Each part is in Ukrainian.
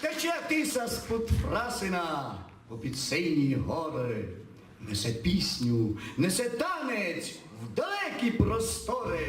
Тече тиса з-под Фрасина попід сині гори, несе пісню, несе танець в далекі простори.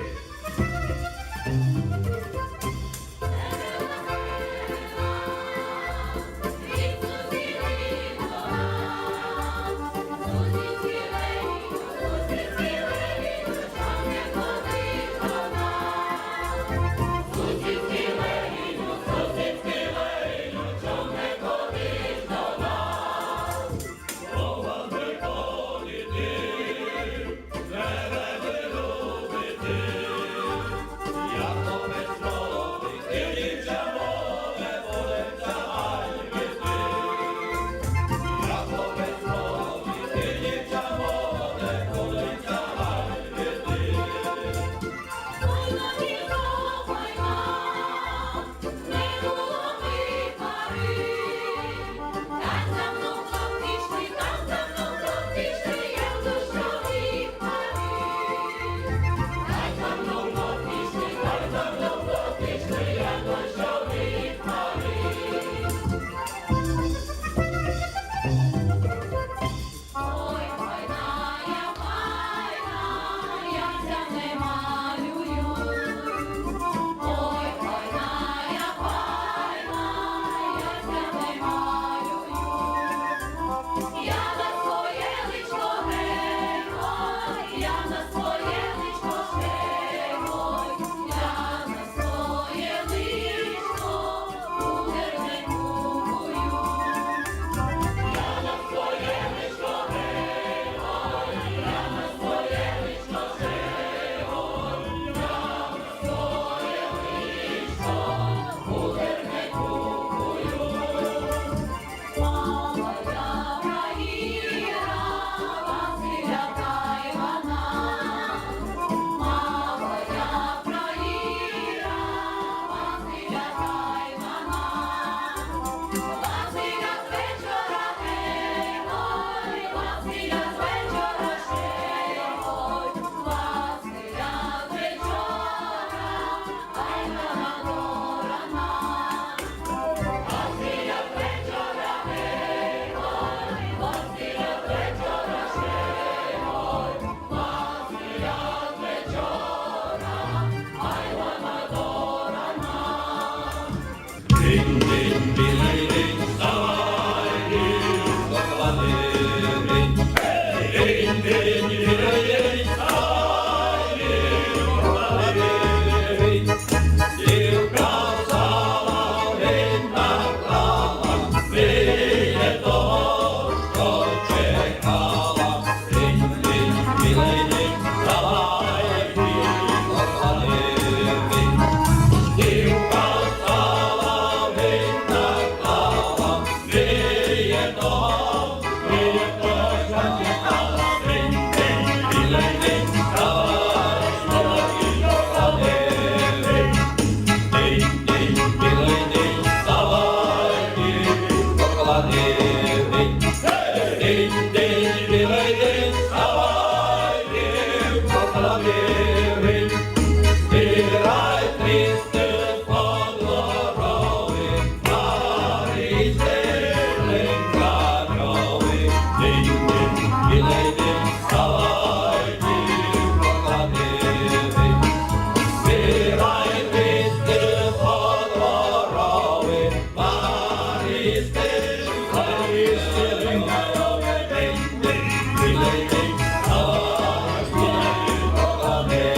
Amen.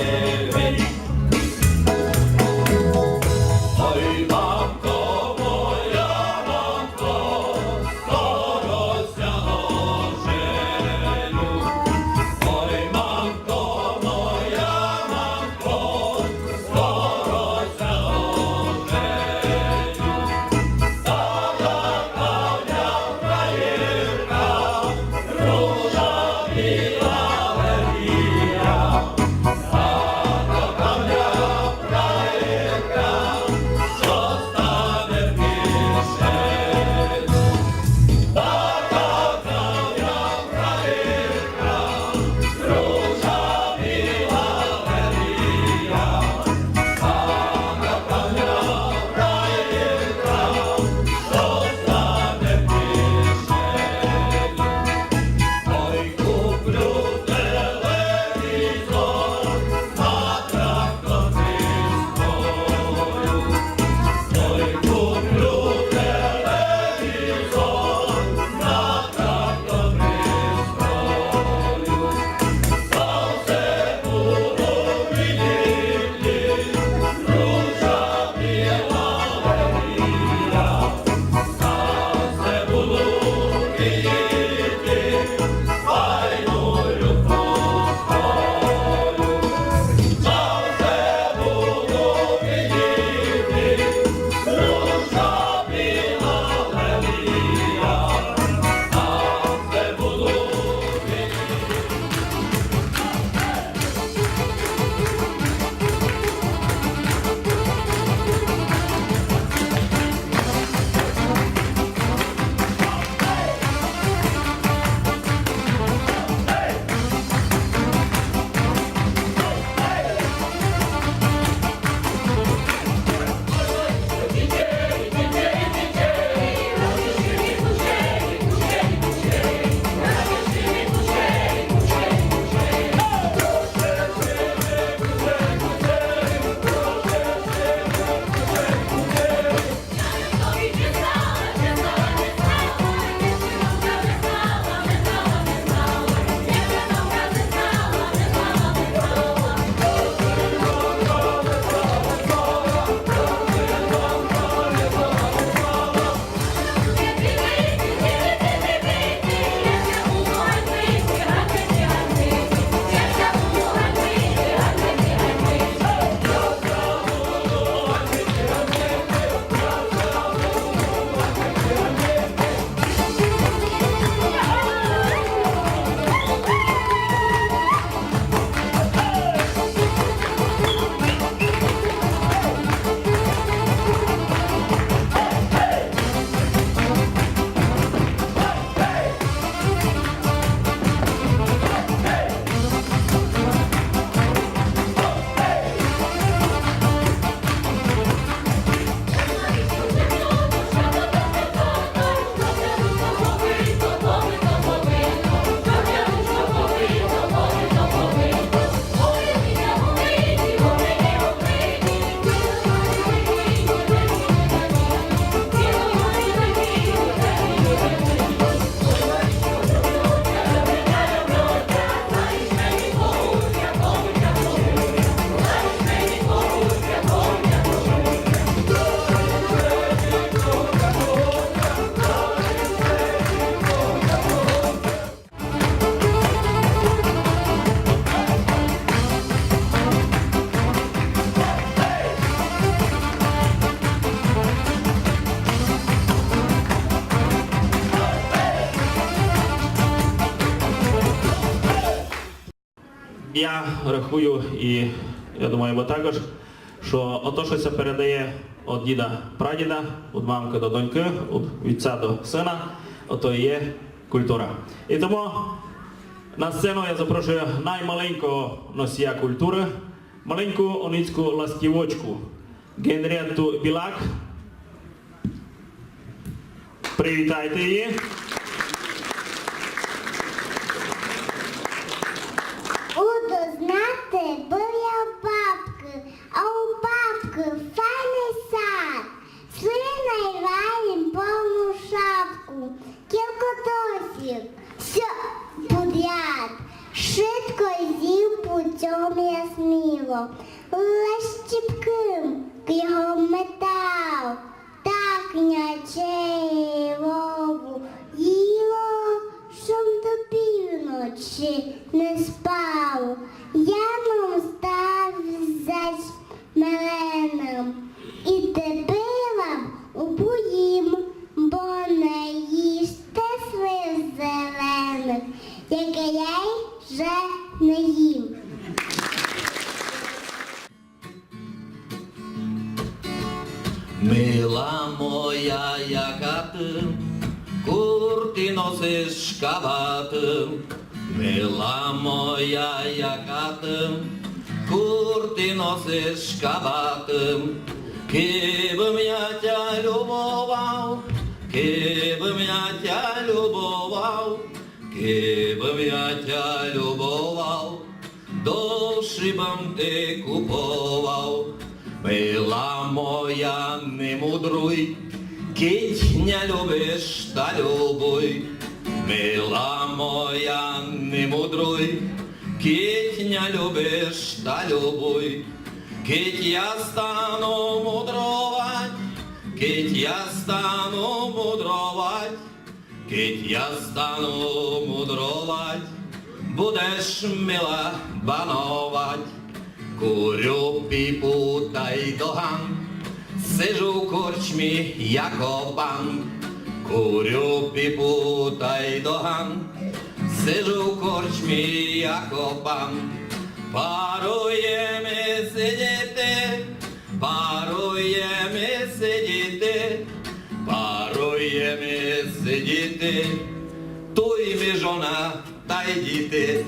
я рахую, і я думаю, ви також, що ото, що це передає від діда-прадіда, від мамки до доньки, від отця до сина, ото і є культура. І тому на сцену я запрошую наймаленького носія культури, маленьку оницьку ластівочку Генрієтту Білак. Привітайте її. Буду знати, був я у бабки, а у бабки файний сад. Свина й валім повну шапку, кілкотосів, все подряд. Швидко з'їв путем я сміло, лащіпким його метав, так няче вову їло, щоб до півночі не спав. Яном став зачмеленим і дебилам убоїм, бо не їжте слив зелених, яке я й вже не їм. Мила моя, яка ти, кур ти носиш шкабати. Мила моя, яка ти, кур ти носиш шкабати. Кибим я тя любовав, кибим я тя любовав, кибим я тя любовав, довший бам ти куповав. Мила моя, не мудруй, кить не любиш, та любуй. Мила моя, не мудруй, кить не любиш, та любуй. Кить я стану мудрувать, кить я стану мудрувать, кить я стану мудрувать, будеш мила бановать. Курю піпу та й доган, сижу в корчмі, як пан. Курю піпу та й доган, сижу в корчмі, як пан. Паруємо сидіти, паруємо сидіти, паруємо сидіти, туй ми жона та й діти.